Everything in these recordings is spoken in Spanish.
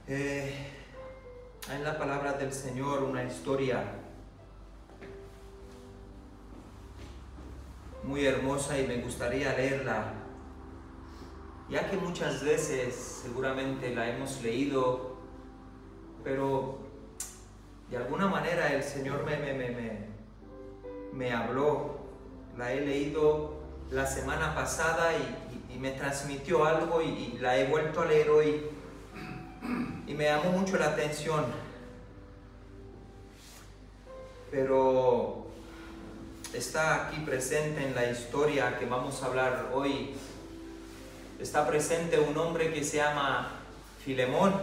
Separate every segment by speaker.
Speaker 1: Hay en la palabra del Señor una historia muy hermosa y me gustaría leerla, ya que muchas veces seguramente la hemos leído, pero de alguna manera el Señor me habló. La he leído la semana pasada y me transmitió algo y la he vuelto a leer hoy y me llamó mucho la atención. Pero está aquí presente en la historia que vamos a hablar hoy. Está presente un hombre que se llama Filemón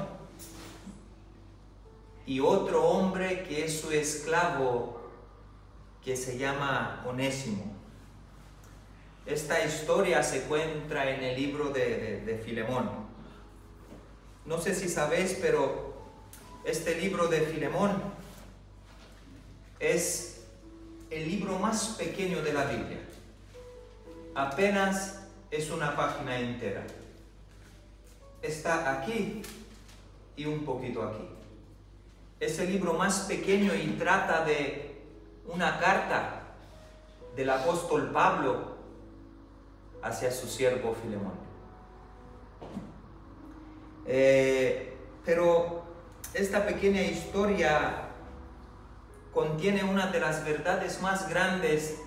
Speaker 1: y otro hombre que es su esclavo, que se llama Onésimo. Esta historia se encuentra en el libro de Filemón. No sé si sabéis, pero este libro de Filemón es el libro más pequeño de la Biblia. Apenas es una página entera. Está aquí y un poquito aquí. Es el libro más pequeño y trata de una carta del apóstol Pablo hacia su siervo Filemón. Pero esta pequeña historia contiene una de las verdades más grandes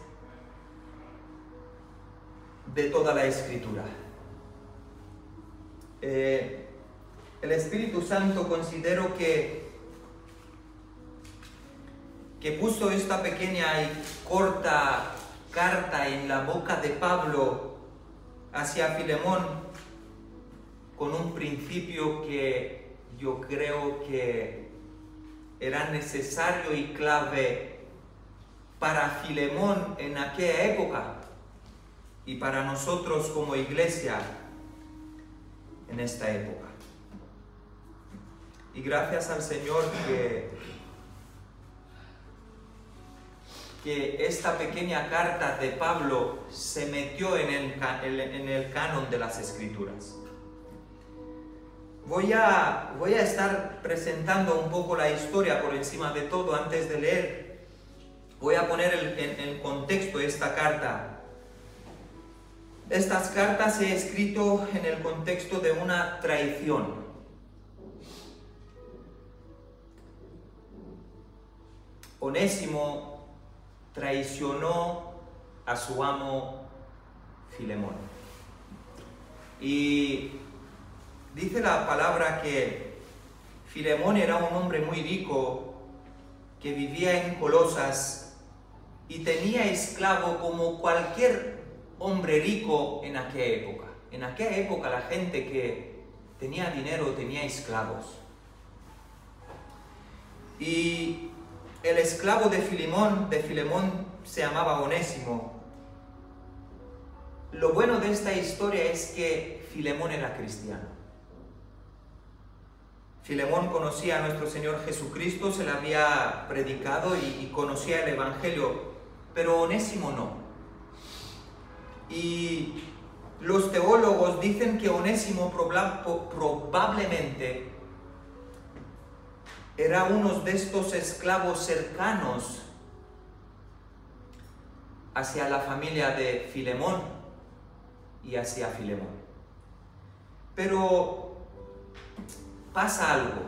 Speaker 1: de toda la Escritura. El Espíritu Santo considero que puso esta pequeña y corta carta en la boca de Pablo hacia Filemón con un principio que yo creo que era necesario y clave para Filemón en aquella época y para nosotros como iglesia en esta época. Y gracias al Señor que esta pequeña carta de Pablo se metió en el canon de las Escrituras. Voy a estar presentando un poco la historia por encima de todo antes de leer. Voy a poner en contexto esta carta. Estas cartas he escrito en el contexto de una traición. Onésimo traicionó a su amo Filemón. Y dice la palabra que Filemón era un hombre muy rico que vivía en Colosas y tenía esclavo como cualquier hombre rico en aquella época. En aquella época la gente que tenía dinero tenía esclavos. Y el esclavo de Filemón se llamaba Onésimo. Lo bueno de esta historia es que Filemón era cristiano. Filemón conocía a nuestro Señor Jesucristo, se le había predicado y conocía el Evangelio, pero Onésimo no. Y los teólogos dicen que Onésimo probablemente era uno de estos esclavos cercanos hacia la familia de Filemón y hacia Filemón. Pero pasa algo.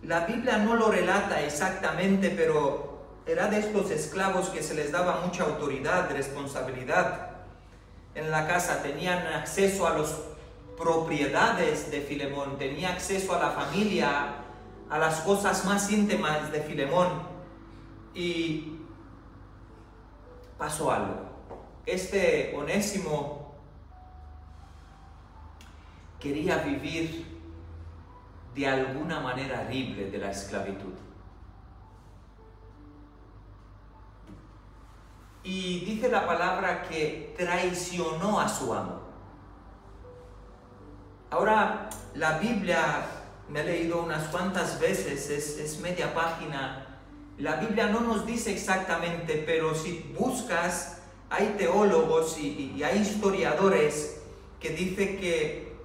Speaker 1: La Biblia no lo relata exactamente, pero era de estos esclavos que se les daba mucha autoridad, responsabilidad en la casa. Tenían acceso a las propiedades de Filemón, tenía acceso a la familia, a las cosas más íntimas de Filemón. Y pasó algo. Este Onésimo quería vivir de alguna manera libre de la esclavitud. Y dice la palabra que traicionó a su amo. Ahora, la Biblia, me he leído unas cuantas veces, es media página. La Biblia no nos dice exactamente, pero si buscas, hay teólogos y hay historiadores que dicen que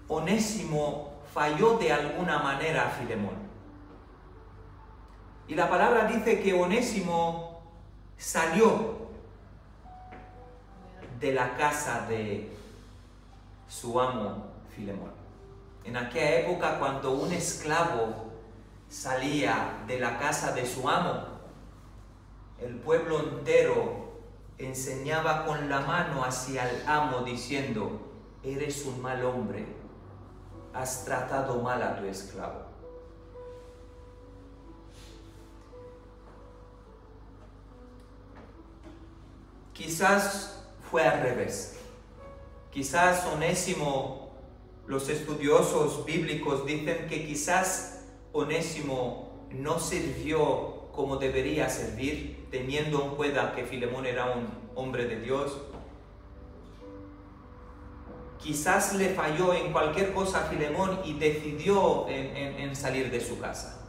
Speaker 1: Onésimo falló de alguna manera a Filemón. Y la palabra dice que Onésimo salió de la casa de su amo Filemón. En aquella época, cuando un esclavo salía de la casa de su amo, el pueblo entero enseñaba con la mano hacia el amo diciendo: eres un mal hombre, has tratado mal a tu esclavo. Quizás fue al revés. Quizás Onésimo, los estudiosos bíblicos dicen que quizás Onésimo no sirvió como debería servir, teniendo en cuenta que Filemón era un hombre de Dios. Quizás le falló en cualquier cosa a Filemón y decidió en salir de su casa.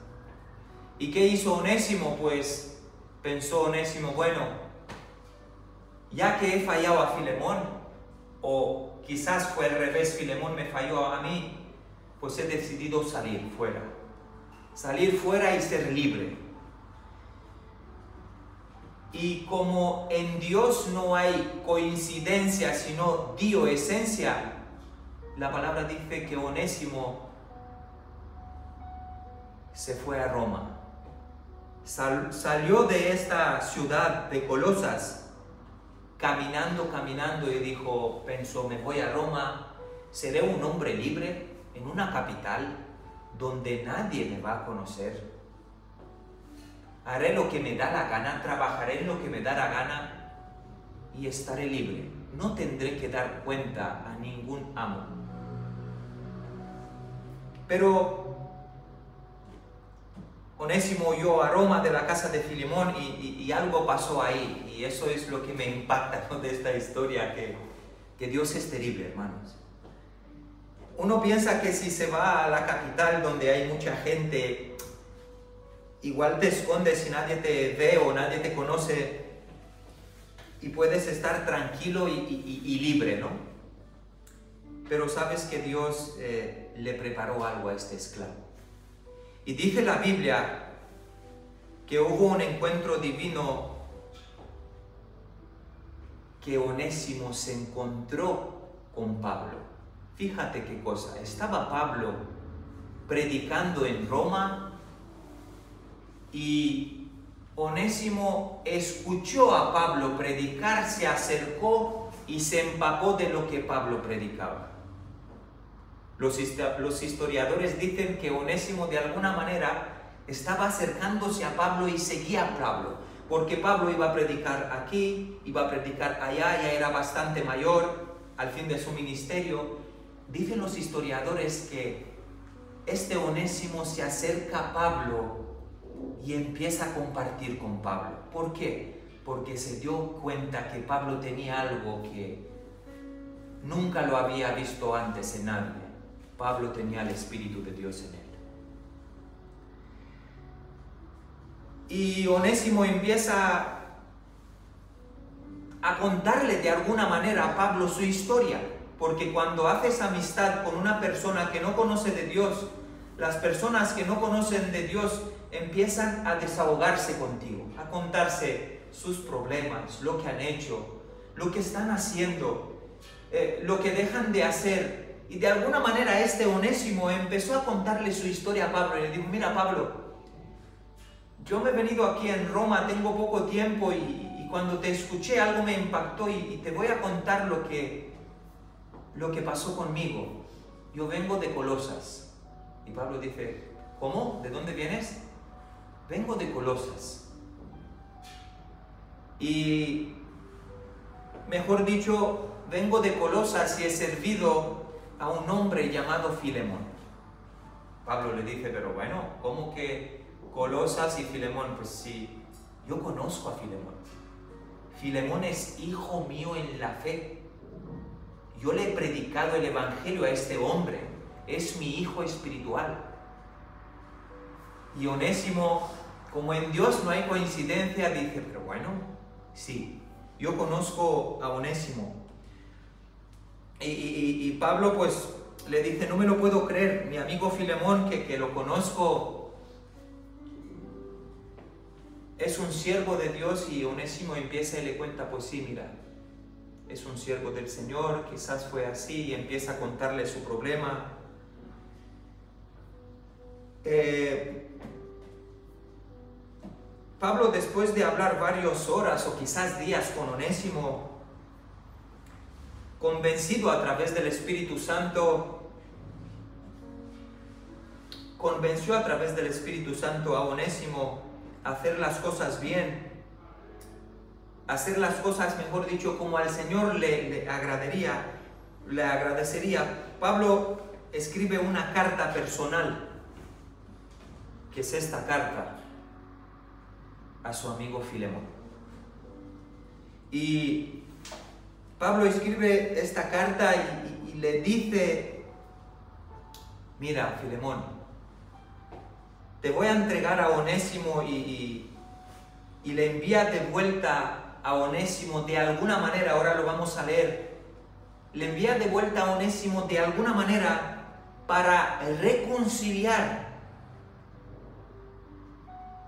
Speaker 1: ¿Y qué hizo Onésimo? Pues pensó Onésimo, bueno, ya que he fallado a Filemón, o quizás fue al revés, Filemón me falló a mí, pues he decidido salir fuera. Salir fuera y ser libre. Y como en Dios no hay coincidencia, sino dioesencia, la palabra dice que Onésimo se fue a Roma. Salió de esta ciudad de Colosas, caminando y pensó, me voy a Roma, seré un hombre libre en una capital donde nadie me va a conocer. Haré lo que me da la gana, trabajaré en lo que me da la gana y estaré libre. No tendré que dar cuenta a ningún amo. Pero Onésimo huyó a Roma de la casa de Filemón y algo pasó ahí. Y eso es lo que me impacta, ¿no?, de esta historia, que Dios es terrible, hermanos. Uno piensa que si se va a la capital donde hay mucha gente, igual te escondes y nadie te ve o nadie te conoce y puedes estar tranquilo y libre, ¿no? Pero sabes que Dios le preparó algo a este esclavo. Y dice la Biblia que hubo un encuentro divino, que Onésimo se encontró con Pablo. Fíjate qué cosa, estaba Pablo predicando en Roma y Onésimo escuchó a Pablo predicar, se acercó y se empapó de lo que Pablo predicaba. Los historiadores dicen que Onésimo de alguna manera estaba acercándose a Pablo y seguía a Pablo, porque Pablo iba a predicar aquí, iba a predicar allá, ya era bastante mayor al fin de su ministerio. Dicen los historiadores que este Onésimo se acerca a Pablo y empieza a compartir con Pablo. ¿Por qué? Porque se dio cuenta que Pablo tenía algo que nunca lo había visto antes en nadie. Pablo tenía el Espíritu de Dios en él. Y Onésimo empieza a contarle de alguna manera a Pablo su historia, porque cuando haces amistad con una persona que no conoce de Dios, las personas que no conocen de Dios empiezan a desahogarse contigo, a contarse sus problemas, lo que han hecho, lo que están haciendo, lo que dejan de hacer. Y de alguna manera este Onésimo empezó a contarle su historia a Pablo y le dijo, mira Pablo, yo me he venido aquí en Roma, tengo poco tiempo y cuando te escuché algo me impactó y te voy a contar lo que pasó conmigo. Yo vengo de Colosas. Y Pablo dice, ¿cómo? ¿De dónde vienes? Vengo de Colosas. Y mejor dicho, vengo de Colosas y he servido a un hombre llamado Filemón. Pablo le dice, pero bueno, ¿cómo que Colosas y Filemón? Pues sí, yo conozco a Filemón. Filemón es hijo mío en la fe. Yo le he predicado el evangelio a este hombre. Es mi hijo espiritual. Y Onésimo, como en Dios no hay coincidencia, dice, pero bueno, sí, yo conozco a Onésimo. Y Pablo pues le dice, no me lo puedo creer, mi amigo Filemón, que lo conozco, es un siervo de Dios. Y Onésimo empieza y le cuenta, pues sí, mira, es un siervo del Señor, quizás fue así, y empieza a contarle su problema. Pablo, después de hablar varias horas o quizás días con Onésimo, convencido a través del Espíritu Santo, convenció a través del Espíritu Santo a Onésimo a hacer las cosas bien, hacer las cosas, mejor dicho, como al Señor le agradecería. Pablo escribe una carta personal, que es esta carta a su amigo Filemón. Y Pablo escribe esta carta y le dice, mira, Filemón, te voy a entregar a Onésimo, y le envía de vuelta a Onésimo de alguna manera. Ahora lo vamos a leer. Le envía de vuelta a Onésimo de alguna manera para reconciliar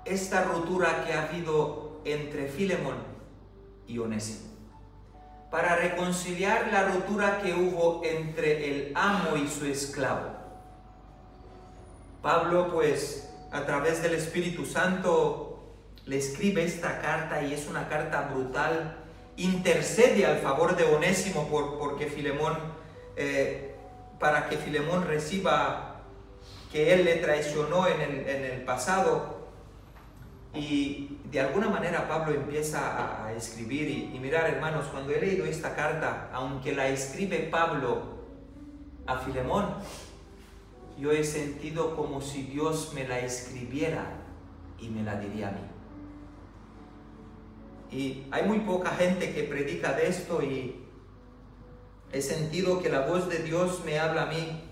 Speaker 1: esta ruptura que ha habido entre Filemón y Onésimo, para reconciliar la ruptura que hubo entre el amo y su esclavo. Pablo, pues, a través del Espíritu Santo, le escribe esta carta, y es una carta brutal. Intercede al favor de Onésimo porque Filemón, para que Filemón reciba que él le traicionó en el pasado. Y de alguna manera Pablo empieza a escribir, y mirar, hermanos, cuando he leído esta carta, aunque la escribe Pablo a Filemón, yo he sentido como si Dios me la escribiera y me la diría a mí. Y hay muy poca gente que predica de esto, y he sentido que la voz de Dios me habla a mí,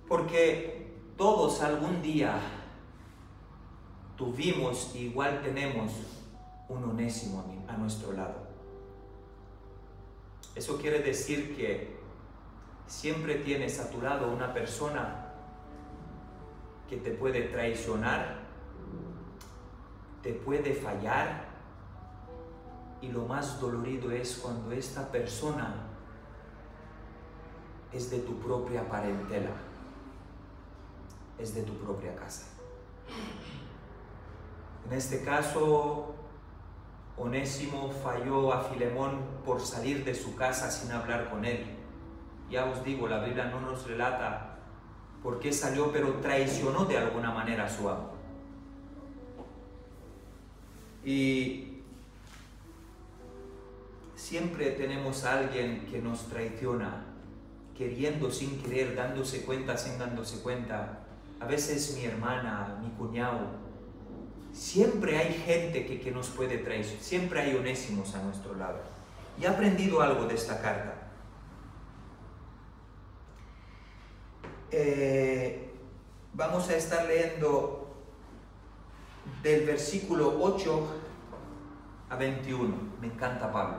Speaker 1: porque todos algún día tuvimos, igual tenemos, un Onésimo a nuestro lado. Eso quiere decir que siempre tienes a tu lado una persona que te puede traicionar, te puede fallar, y lo más dolorido es cuando esta persona es de tu propia parentela, es de tu propia casa. En este caso, Onésimo falló a Filemón por salir de su casa sin hablar con él. Ya os digo, la Biblia no nos relata por qué salió, pero traicionó de alguna manera a su amo. Y siempre tenemos a alguien que nos traiciona, queriendo sin querer, dándose cuenta sin dándose cuenta. A veces mi hermana, mi cuñado. Siempre hay gente que nos puede traicionar, siempre hay Onésimos a nuestro lado. Y he aprendido algo de esta carta. Vamos a estar leyendo del versículo 8 a 21. Me encanta Pablo.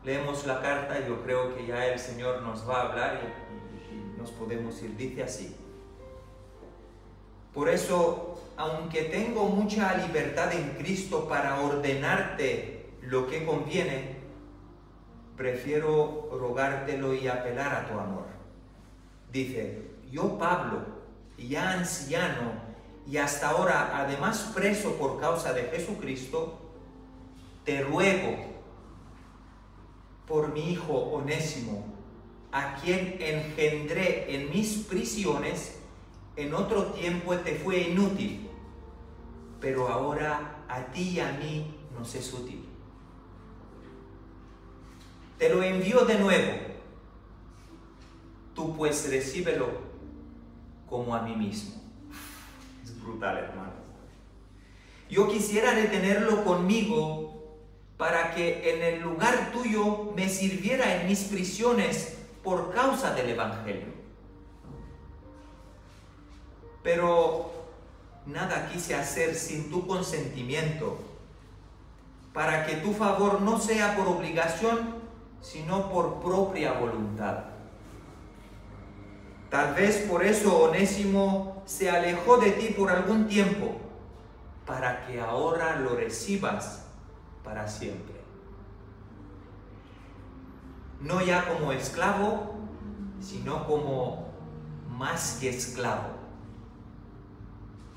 Speaker 1: Leemos la carta y yo creo que ya el Señor nos va a hablar y nos podemos ir. Dice así: por eso, aunque tengo mucha libertad en Cristo para ordenarte lo que conviene, prefiero rogártelo y apelar a tu amor. Dice: yo, Pablo, ya anciano y hasta ahora además preso por causa de Jesucristo, te ruego por mi hijo Onésimo, a quien engendré en mis prisiones. En otro tiempo te fue inútil, pero ahora a ti y a mí nos es útil. Te lo envío de nuevo. Tú pues recíbelo como a mí mismo. Es brutal, hermano. Yo quisiera retenerlo conmigo para que en el lugar tuyo me sirviera en mis prisiones por causa del Evangelio. Pero nada quise hacer sin tu consentimiento, para que tu favor no sea por obligación, sino por propia voluntad. Tal vez por eso Onésimo se alejó de ti por algún tiempo, para que ahora lo recibas para siempre. No ya como esclavo, sino como más que esclavo,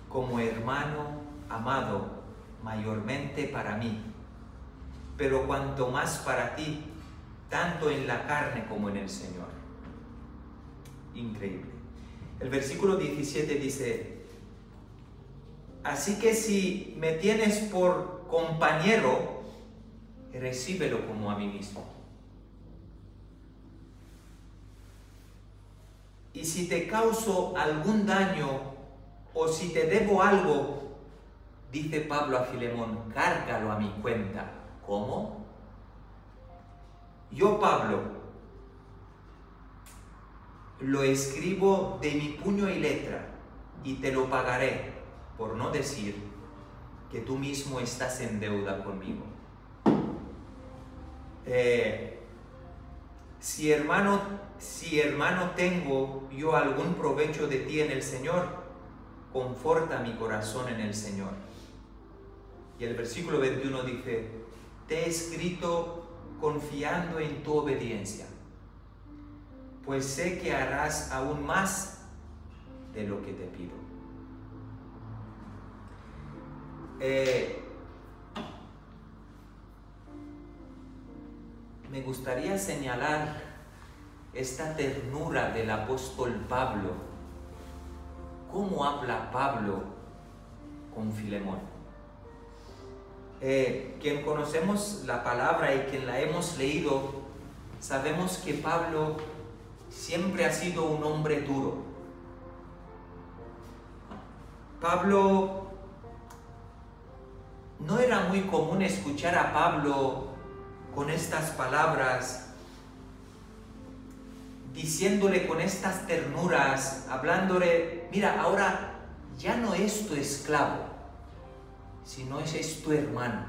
Speaker 1: como hermano amado mayormente para mí, pero cuanto más para ti, tanto en la carne como en el Señor. Increíble. El versículo 17 dice: así que si me tienes por compañero, recíbelo como a mí mismo. Y si te causo algún daño o si te debo algo, dice Pablo a Filemón, cárgalo a mi cuenta. ¿Cómo? Yo, Pablo, lo escribo de mi puño y letra y te lo pagaré, por no decir que tú mismo estás en deuda conmigo. Si hermano tengo yo algún provecho de ti en el Señor, conforta mi corazón en el Señor. Y el versículo 21 dice: te he escrito confiando en tu obediencia, pues sé que harás aún más de lo que te pido. Me gustaría señalar esta ternura del apóstol Pablo. ¿Cómo habla Pablo con Filemón? Quien conocemos la palabra y quien la hemos leído, sabemos que Pablo siempre ha sido un hombre duro. Pablo, no era muy común escuchar a Pablo con estas palabras, diciéndole con estas ternuras, hablándole: mira, ahora ya no es tu esclavo, sino es tu hermano.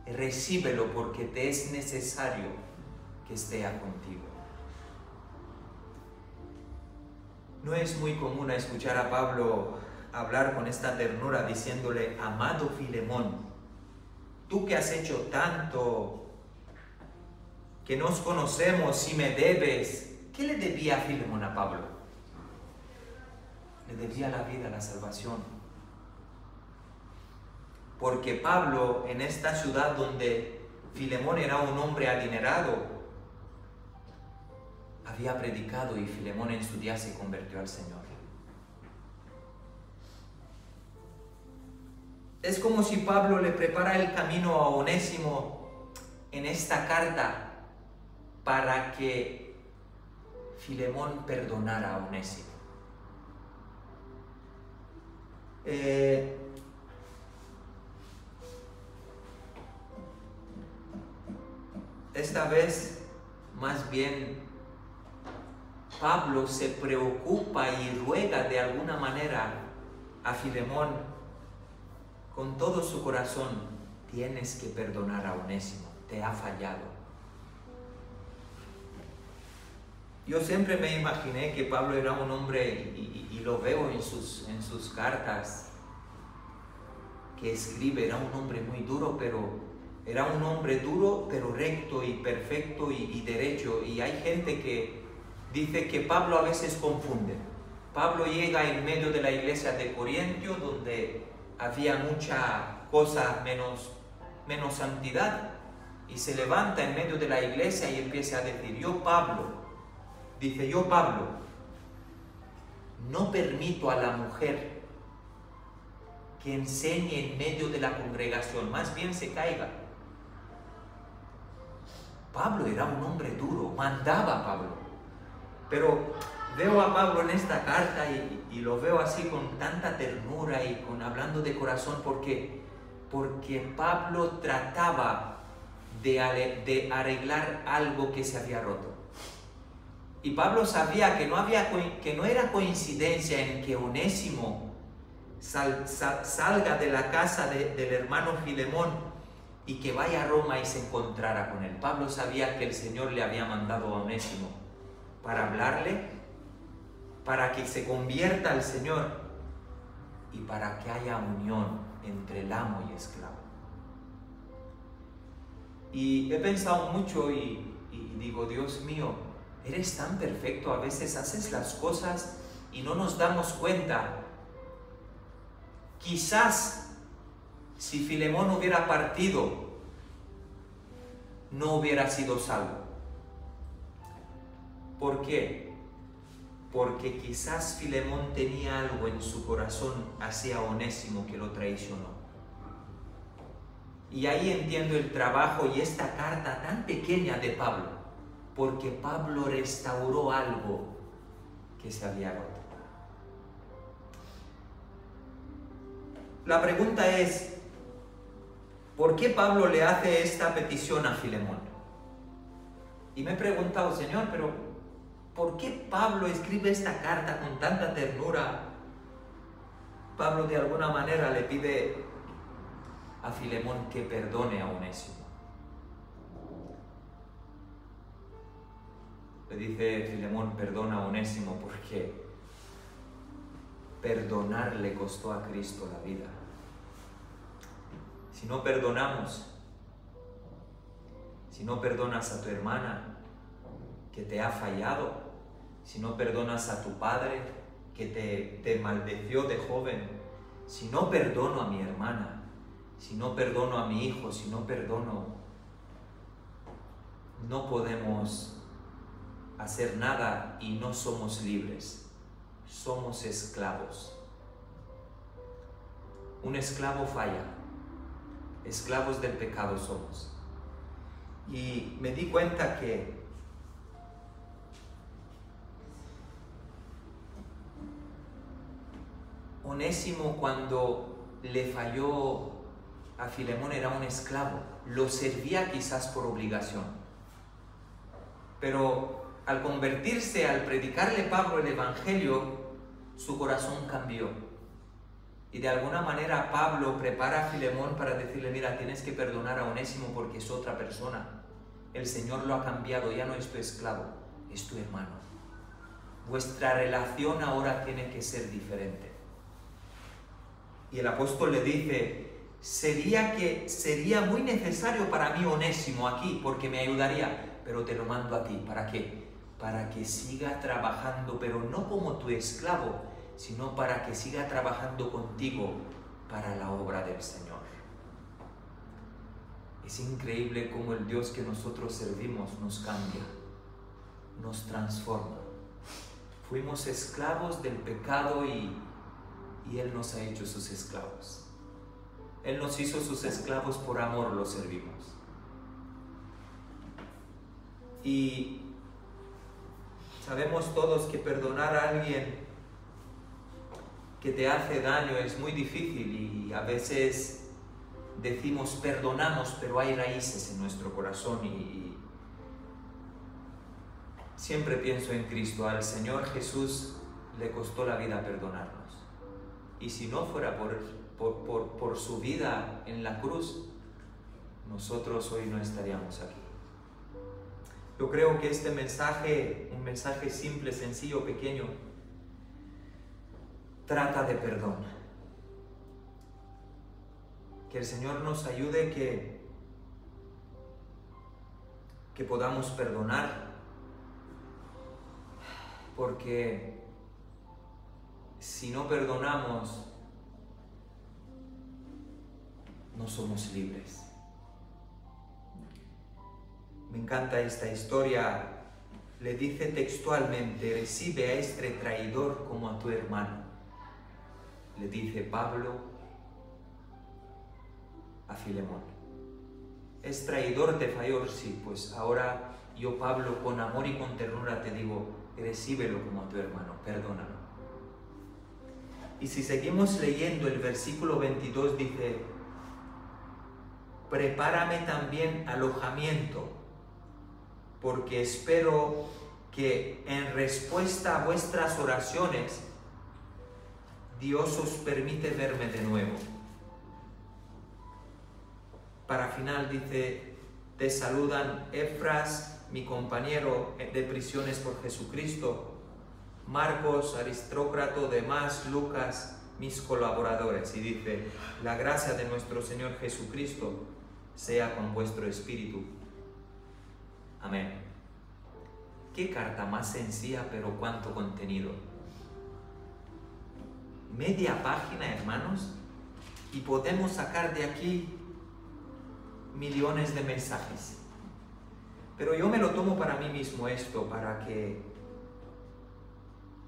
Speaker 1: Recíbelo porque te es necesario que esté contigo. No es muy común escuchar a Pablo hablar con esta ternura, diciéndole: amado Filemón, tú que has hecho tanto, que nos conocemos y me debes. ¿Qué le debía Filemón a Pablo? Le debía la vida, la salvación. Porque Pablo, en esta ciudad donde Filemón era un hombre adinerado, había predicado y Filemón en su día se convirtió al Señor. Es como si Pablo le prepara el camino a Onésimo en esta carta para que Filemón perdonara a Onésimo. Esta vez, más bien, Pablo se preocupa y ruega de alguna manera a Filemón con todo su corazón: tienes que perdonar a Onésimo, te ha fallado. Yo siempre me imaginé que Pablo era un hombre, y lo veo en sus cartas que escribe, era un hombre muy duro, pero era un hombre duro, pero recto y perfecto y derecho. Y hay gente que dice que Pablo a veces confunde. Pablo llega en medio de la iglesia de Corinto, donde había mucha cosa menos santidad, y se levanta en medio de la iglesia y empieza a decir: yo Pablo, no permito a la mujer que enseñe en medio de la congregación, más bien se caiga. Pablo era un hombre duro, mandaba a Pablo. Pero veo a Pablo en esta carta y lo veo así con tanta ternura y hablando de corazón, porque Pablo trataba de arreglar algo que se había roto. Y Pablo sabía que no era coincidencia en que Onésimo salga de la casa del hermano Filemón y que vaya a Roma y se encontrara con él. Pablo sabía que el Señor le había mandado a Onésimo para hablarle, para que se convierta al Señor y para que haya unión entre el amo y esclavo. Y he pensado mucho y digo, Dios mío, eres tan perfecto, a veces haces las cosas y no nos damos cuenta. Quizás si Filemón hubiera partido, no hubiera sido salvo. ¿Por qué? Porque quizás Filemón tenía algo en su corazón hacia Onésimo que lo traicionó. Y ahí entiendo el trabajo y esta carta tan pequeña de Pablo, porque Pablo restauró algo que se había roto. La pregunta es, ¿por qué Pablo le hace esta petición a Filemón? Y me he preguntado, Señor, pero ¿por qué Pablo escribe esta carta con tanta ternura? Pablo de alguna manera le pide a Filemón que perdone a Onésimo. Le dice Filemón, perdona a Onésimo porque perdonar le costó a Cristo la vida. Si no perdonamos, si no perdonas a tu hermana que te ha fallado, si no perdonas a tu padre que te maldició de joven, si no perdono a mi hermana, si no perdono a mi hijo, si no perdono, no podemos hacer nada y no somos libres, somos esclavos. Un esclavo falla, esclavos del pecado somos. Y me di cuenta que Onésimo, cuando le falló a Filemón, era un esclavo, lo servía quizás por obligación, pero al convertirse, al predicarle Pablo el Evangelio, su corazón cambió. Y de alguna manera Pablo prepara a Filemón para decirle, mira, tienes que perdonar a Onésimo porque es otra persona. El Señor lo ha cambiado, ya no es tu esclavo, es tu hermano. Vuestra relación ahora tiene que ser diferente. Y el apóstol le dice, sería muy necesario para mí Onésimo aquí, porque me ayudaría, pero te lo mando a ti. ¿Para qué? Para que siga trabajando, pero no como tu esclavo, sino para que siga trabajando contigo para la obra del Señor. Es increíble cómo el Dios que nosotros servimos nos cambia, nos transforma. Fuimos esclavos del pecado y Él nos ha hecho sus esclavos. Él nos hizo sus esclavos, por amor lo servimos. Y sabemos todos que perdonar a alguien que te hace daño es muy difícil y a veces decimos perdonamos, pero hay raíces en nuestro corazón y siempre pienso en Cristo. Al Señor Jesús le costó la vida perdonarnos. Y si no fuera por su vida en la cruz, nosotros hoy no estaríamos aquí. Yo creo que este mensaje, un mensaje simple, sencillo, pequeño, trata de perdón. Que el Señor nos ayude que podamos perdonar, porque si no perdonamos, no somos libres. Me encanta esta historia. Le dice textualmente, recibe a este traidor como a tu hermano. Le dice Pablo a Filemón. ¿Es traidor, te falló? Sí, pues ahora yo, Pablo, con amor y con ternura te digo, recíbelo como a tu hermano, perdónalo. Y si seguimos leyendo el versículo 22 dice, prepárame también alojamiento, porque espero que en respuesta a vuestras oraciones Dios os permite verme de nuevo. para final dice, te saludan Efras, mi compañero de prisiones por Jesucristo, Marcos, Aristócrato, Demás, Lucas, mis colaboradores. Y dice, la gracia de nuestro Señor Jesucristo sea con vuestro espíritu. Amén. Qué carta más sencilla, pero cuánto contenido. Media página, hermanos, y podemos sacar de aquí millones de mensajes. Pero yo me lo tomo para mí mismo esto, para que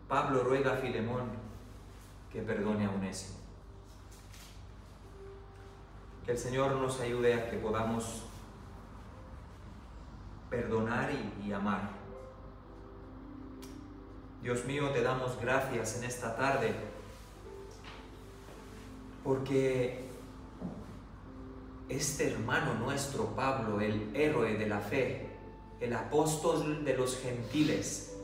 Speaker 1: Pablo ruega a Filemón que perdone a Onésimo. Que el Señor nos ayude a que podamos perdonar y amar. Dios mío, te damos gracias en esta tarde, porque este hermano nuestro, Pablo, el héroe de la fe, el apóstol de los gentiles,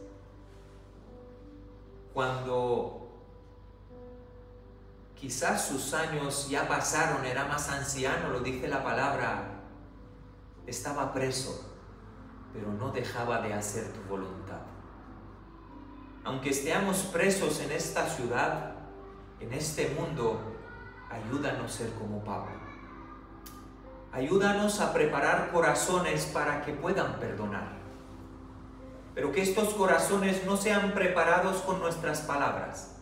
Speaker 1: cuando quizás sus años ya pasaron, era más anciano, lo dice la palabra, estaba preso, pero no dejaba de hacer tu voluntad. Aunque estemos presos en esta ciudad, en este mundo, ayúdanos a ser como Pablo. Ayúdanos a preparar corazones para que puedan perdonar. Pero que estos corazones no sean preparados con nuestras palabras,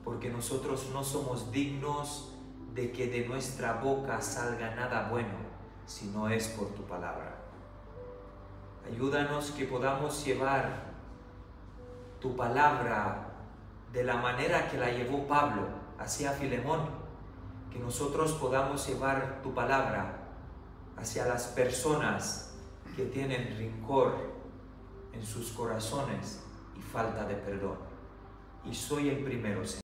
Speaker 1: porque nosotros no somos dignos de que de nuestra boca salga nada bueno, si no es por tu palabra. Ayúdanos que podamos llevar tu palabra de la manera que la llevó Pablo hacia Filemón, que nosotros podamos llevar tu palabra hacia las personas que tienen rencor en sus corazones y falta de perdón. Y soy el primero, Señor.